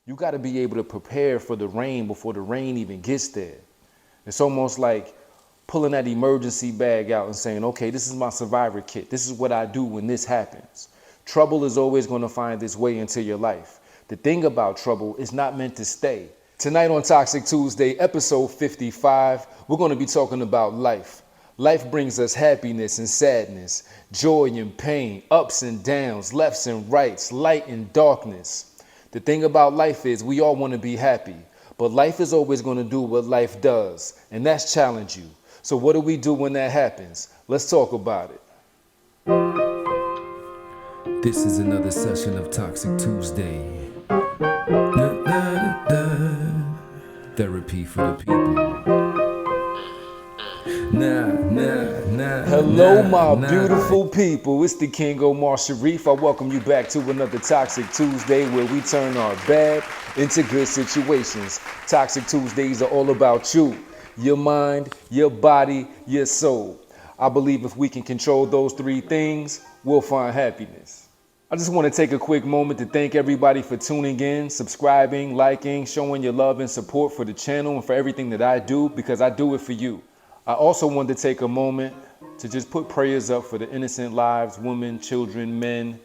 You got to be able to prepare for the rain before the rain even gets there. It's almost like pulling that emergency bag out and saying, okay, this is my survivor kit. This is what I do when this happens. Trouble is always going to find its way into your life. The thing about trouble is not meant to stay. Tonight on Toxic Tuesday, episode 55, we're going to be talking about life. Life brings us happiness and sadness, joy and pain, ups and downs, lefts and rights, light and darkness. The thing about life is we all want to be happy, but life is always going to do what life does, and that's challenge you. So what do we do when that happens? Let's talk about it. This is another session of Toxic Tuesday. Therapy for the people. Hello, my beautiful people. It's the thekingomarsharif. I welcome you back to another Toxic Tuesday where we turn our bad into good situations. Toxic Tuesdays are all about you, your mind, your body, your soul. I believe if we can control those three things, we'll find happiness. I just want to take a quick moment to thank everybody for tuning in, subscribing, liking, showing your love and support for the channel and for everything that I do, because I do it for you. I also wanted to take a moment to just put prayers up for the innocent lives, women, children, men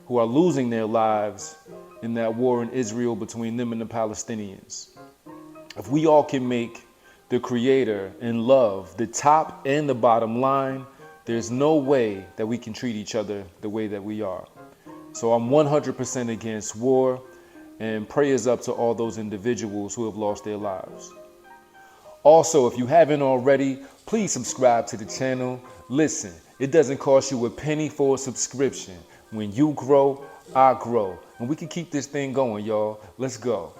who are losing their lives in that war in Israel between them and the Palestinians. If we all can make the Creator and love the top and the bottom line, there's no way that we can treat each other the way that we are. So I'm 100% against war, and prayers up to all those individuals who have lost their lives. Also, if you haven't already, please subscribe to the channel. Listen, it doesn't cost you a penny for a subscription. When you grow, I grow. And we can keep this thing going, y'all. Let's go.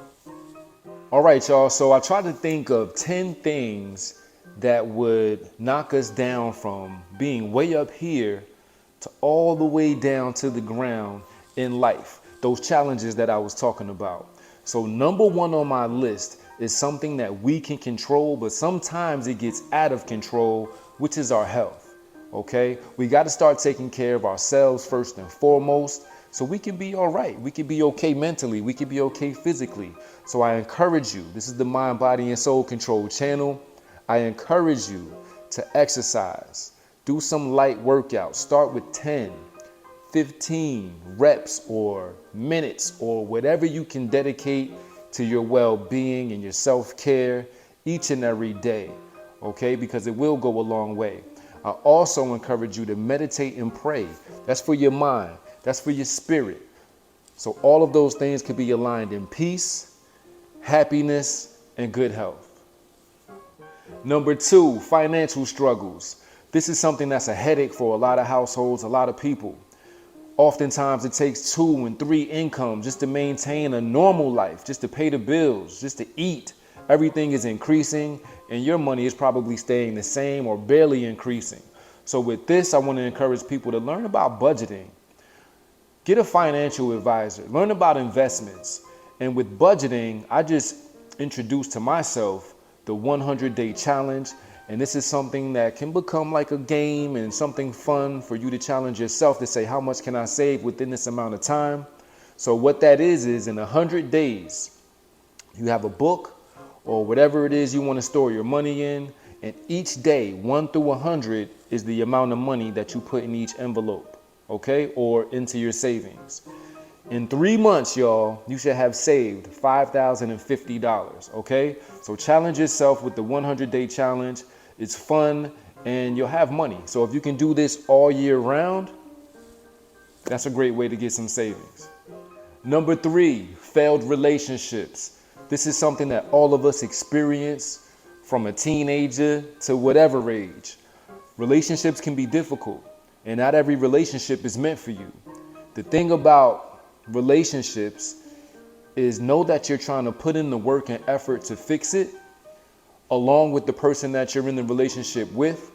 All right, y'all. So I tried to think of 10 things that would knock us down from being way up here to all the way down to the ground in life. Those challenges that I was talking about. So number one on my list is something that we can control, but sometimes it gets out of control, which is our health. Okay? We got to start taking care of ourselves first and foremost, so we can be all right. We can be okay mentally. We can be okay physically. So I encourage you, this is the Mind, Body, and Soul Control channel. I encourage you to exercise. Do some light workouts. Start with 10, 15 reps or minutes or whatever you can dedicate to your well-being and your self-care each and every day, okay? Because it will go a long way. I also encourage you to meditate and pray. That's for your mind. That's for your spirit. So all of those things can be aligned in peace, happiness, and good health. Number two, financial struggles. This is something that's a headache for a lot of households, a lot of people. Oftentimes it takes 2 and 3 incomes just to maintain a normal life, just to pay the bills, just to eat. Everything is increasing and your money is probably staying the same or barely increasing. So with this, I want to encourage people to learn about budgeting. Get a financial advisor, learn about investments. And with budgeting, I just introduced to myself the 100-day challenge. And this is something that can become like a game and something fun for you to challenge yourself to say, how much can I save within this amount of time? So what that is in 100 days, you have a book or whatever it is you want to store your money in. And each day, 1 through 100 is the amount of money that you put in each envelope, okay? Or into your savings. In 3 months, y'all, you should have saved $5,050, okay? So challenge yourself with the 100-day challenge. It's fun and you'll have money. So if you can do this all year round, that's a great way to get some savings. Number 3, failed relationships. This is something that all of us experience from a teenager to whatever age. Relationships can be difficult and not every relationship is meant for you. The thing about relationships is know that you're trying to put in the work and effort to fix it along with the person that you're in the relationship with.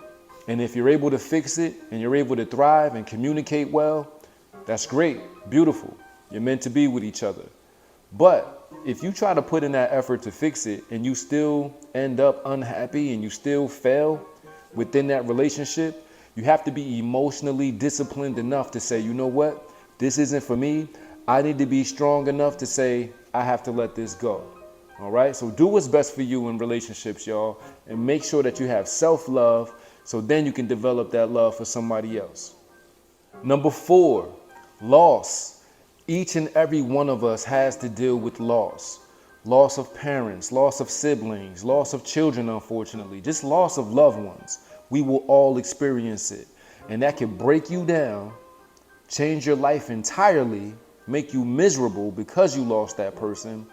And if you're able to fix it and you're able to thrive and communicate well, that's great, beautiful. You're meant to be with each other. But if you try to put in that effort to fix it and you still end up unhappy and you still fail within that relationship, you have to be emotionally disciplined enough to say, you know what, this isn't for me. I need to be strong enough to say, I have to let this go. All right, so do what's best for you in relationships, y'all, and make sure that you have self-love so then you can develop that love for somebody else. Number 4, loss. Each and every one of us has to deal with loss. Loss of parents, loss of siblings, loss of children, unfortunately, just loss of loved ones. We will all experience it. And that can break you down, change your life entirely, make you miserable because you lost that person,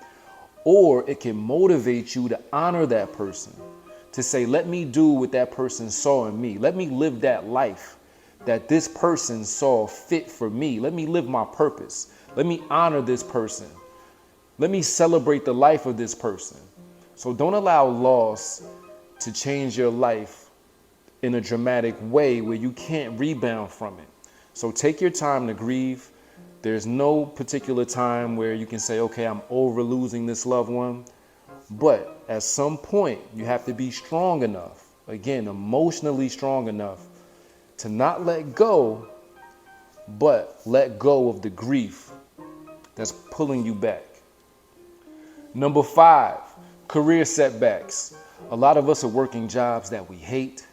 or it can motivate you to honor that person, to say, let me do what that person saw in me. Let me live that life that this person saw fit for me. Let me live my purpose. Let me honor this person. Let me celebrate the life of this person. So don't allow loss to change your life in a dramatic way where you can't rebound from it. So take your time to grieve. There's no particular time where you can say, okay, I'm over losing this loved one. But at some point, you have to be strong enough, again, emotionally strong enough to not let go, but let go of the grief that's pulling you back. Number 5, career setbacks. A lot of us are working jobs that we hate.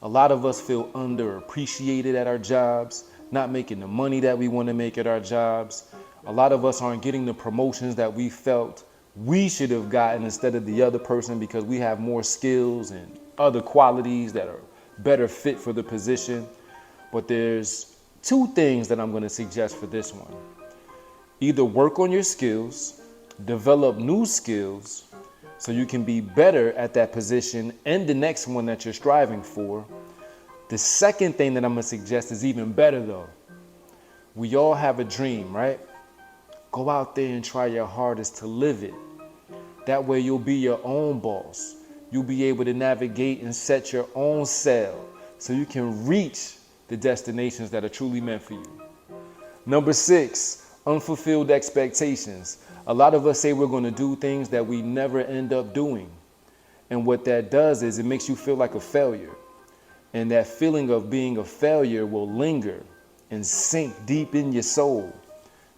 A lot of us feel underappreciated at our jobs, not making the money that we want to make at our jobs. A lot of us aren't getting the promotions that we felt we should have gotten instead of the other person because we have more skills and other qualities that are better fit for the position. But there's 2 things that I'm going to suggest for this one. Either work on your skills, develop new skills so you can be better at that position and the next one that you're striving for. The second thing that I'm going to suggest is even better though. We all have a dream, right? Go out there and try your hardest to live it. That way you'll be your own boss. You'll be able to navigate and set your own sail so you can reach the destinations that are truly meant for you. Number 6, unfulfilled expectations. A lot of us say we're going to do things that we never end up doing. And what that does is it makes you feel like a failure. And that feeling of being a failure will linger and sink deep in your soul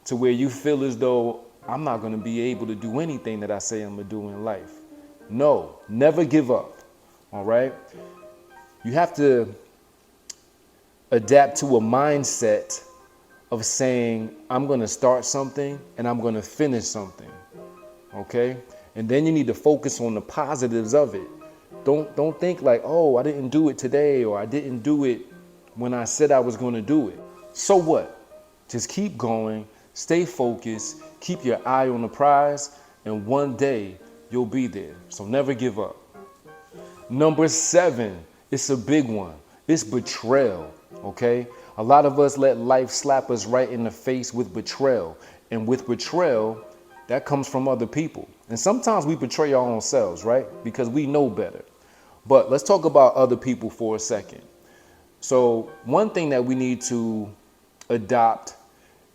to where you feel as though I'm not going to be able to do anything that I say I'm going to do in life. No, never give up. All right. You have to adapt to a mindset of saying, I'm going to start something and I'm going to finish something. Okay. And then you need to focus on the positives of it. Don't think like, oh, I didn't do it today or I didn't do it when I said I was going to do it. So what? Just keep going, stay focused, keep your eye on the prize, and one day you'll be there. So never give up. Number 7, it's a big one. It's betrayal, okay? A lot of us let life slap us right in the face with betrayal. And with betrayal, that comes from other people. And sometimes we betray our own selves, right? Because we know better. But let's talk about other people for a second. So one thing that we need to adopt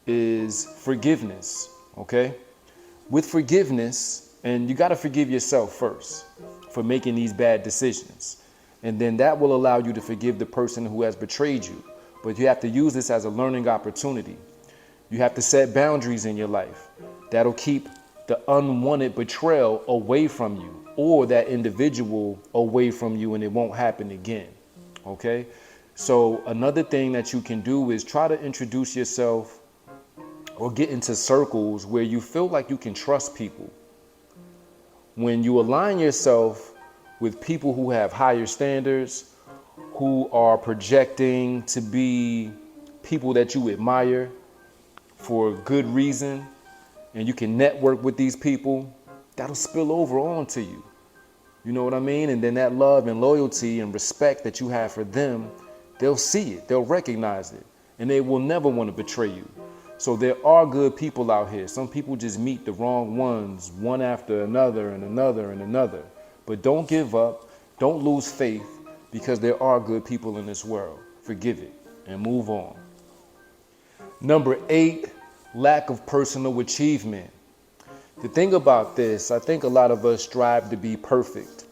is forgiveness, okay? With forgiveness, and you got to forgive yourself first for making these bad decisions. And then that will allow you to forgive the person who has betrayed you. But you have to use this as a learning opportunity. You have to set boundaries in your life. That'll keep the unwanted betrayal away from you or that individual away from you, and it won't happen again. Okay? So another thing that you can do is try to introduce yourself or get into circles where you feel like you can trust people. When you align yourself with people who have higher standards, who are projecting to be people that you admire for good reason, and you can network with these people, that'll spill over onto you. You know what I mean? And then that love and loyalty and respect that you have for them, they'll see it, they'll recognize it, and they will never want to betray you. So there are good people out here. Some people just meet the wrong ones, one after another and another and another. But don't give up, don't lose faith, because there are good people in this world. Forgive it and move on. Number 8, lack of personal achievement. The thing about this, I think a lot of us strive to be perfect,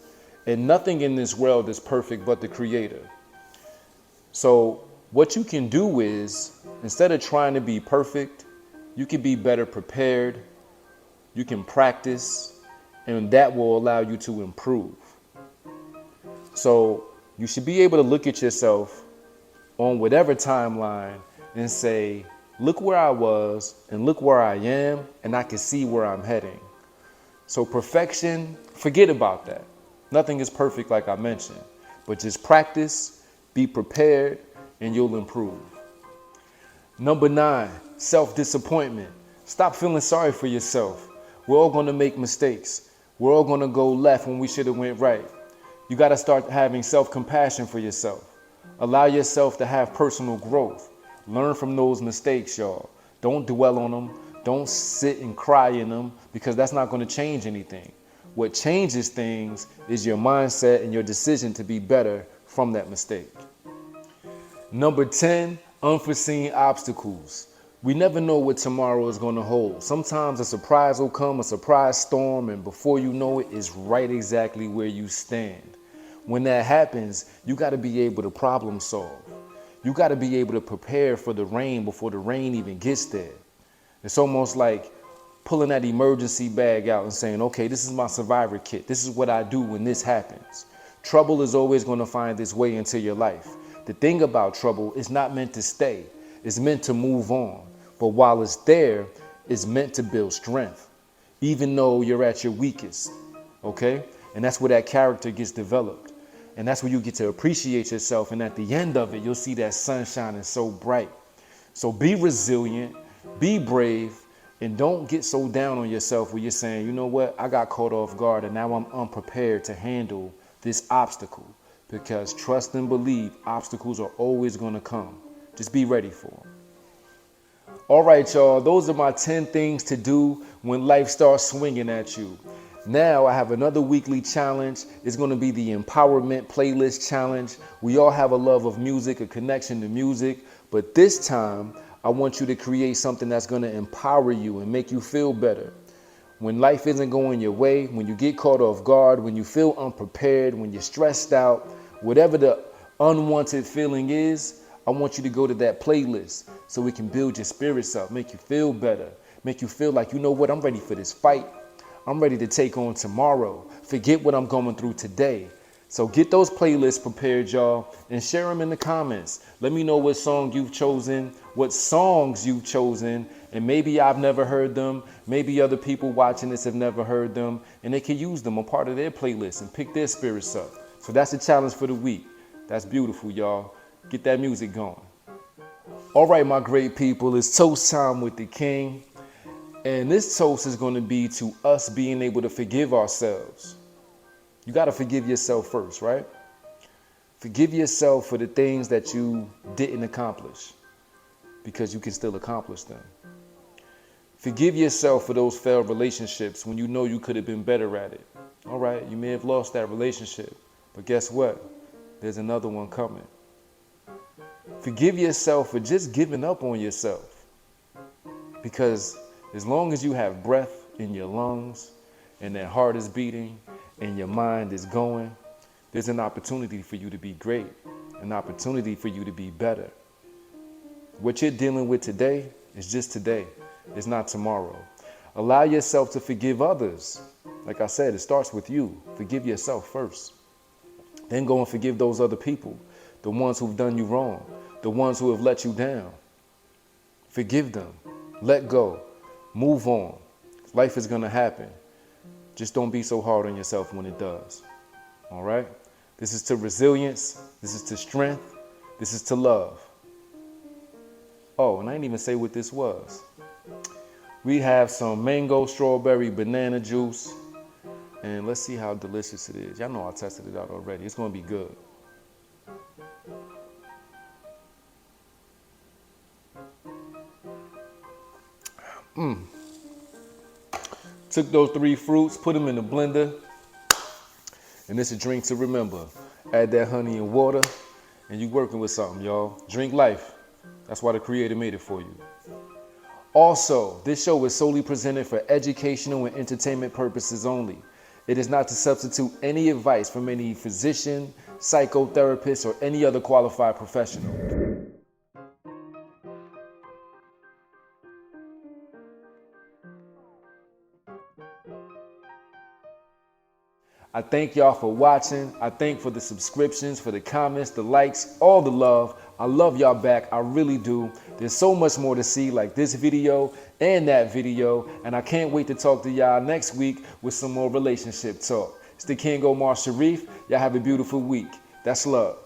and nothing in this world is perfect but the Creator. So what you can do is, instead of trying to be perfect, you can be better prepared. you can practice, and that will allow you to improve. So you should be able to look at yourself on whatever timeline and say, look where I was and look where I am, and I can see where I'm heading. So perfection, forget about that. Nothing is perfect like I mentioned, but just practice, be prepared, and you'll improve. Number 9, self-disappointment. Stop feeling sorry for yourself. We're all gonna make mistakes. We're all gonna go left when we should have went right. You gotta start having self-compassion for yourself. Allow yourself to have personal growth. Learn from those mistakes, y'all. Don't dwell on them. Don't sit and cry in them, because that's not gonna change anything. What changes things is your mindset and your decision to be better from that mistake. Number 10, unforeseen obstacles. We never know what tomorrow is going to hold. Sometimes a surprise will come, a surprise storm, and before you know it, it's right exactly where you stand. When that happens, you got to be able to problem solve. You got to be able to prepare for the rain before the rain even gets there. It's almost like pulling that emergency bag out and saying, okay, this is my survivor kit. This is what I do when this happens. Trouble is always going to find its way into your life. The thing about trouble is not meant to stay. It's meant to move on. But while it's there, it's meant to build strength, even though you're at your weakest, okay? And that's where that character gets developed. And that's where you get to appreciate yourself. And at the end of it, you'll see that sun shining so bright. So be resilient, be brave, and don't get so down on yourself where you're saying, you know what, I got caught off guard and now I'm unprepared to handle this obstacle. Because trust and believe, obstacles are always going to come. Just be ready for them. All right, y'all, those are my 10 things to do when life starts swinging at you. Now I have another weekly challenge. It's going to be the Empowerment Playlist Challenge. We all have a love of music, a connection to music, but this time I want you to create something that's going to empower you and make you feel better. When life isn't going your way, when you get caught off guard, when you feel unprepared, when you're stressed out, whatever the unwanted feeling is, I want you to go to that playlist so we can build your spirits up, make you feel better, make you feel like, you know what, I'm ready for this fight. I'm ready to take on tomorrow. Forget what I'm going through today. So get those playlists prepared, y'all, and share them in the comments. Let me know what song you've chosen, what songs you've chosen, and maybe I've never heard them. Maybe other people watching this have never heard them, and they can use them a part of their playlist and pick their spirits up. So that's the challenge for the week. That's beautiful, y'all. Get that music going. All right, my great people, it's toast time with the king. And this toast is going to be to us being able to forgive ourselves. You got to forgive yourself first, right? Forgive yourself for the things that you didn't accomplish, because you can still accomplish them. Forgive yourself for those failed relationships when you know you could have been better at it. All right, you may have lost that relationship, but guess what? There's another one coming. Forgive yourself for just giving up on yourself, because as long as you have breath in your lungs and that heart is beating and your mind is going, there's an opportunity for you to be great, an opportunity for you to be better. What you're dealing with today is just today. It's not tomorrow. Allow yourself to forgive others. Like I said, it starts with you. Forgive yourself first. Then go and forgive those other people, the ones who've done you wrong, the ones who have let you down. Forgive them. Let go. Move on. Life is going to happen. Just don't be so hard on yourself when it does. All right? This is to resilience. This is to strength. This is to love. Oh, and I didn't even say what this was. We have some mango, strawberry, banana juice. And let's see how delicious it is. Y'all know I tested it out already. It's going to be good. Took those 3 fruits, put them in the blender, and it's a drink to remember. Add that honey and water, and you working with something, y'all. Drink life. That's why the Creator made it for you. Also, this show is solely presented for educational and entertainment purposes only. It is not to substitute any advice from any physician, psychotherapist, or any other qualified professional. I thank y'all for watching. I thank for the subscriptions, for the comments, the likes, all the love. I love y'all back. I really do. There's so much more to see, like this video and that video. And I can't wait to talk to y'all next week with some more relationship talk. It's the King Omar Sharif. Y'all have a beautiful week. That's love.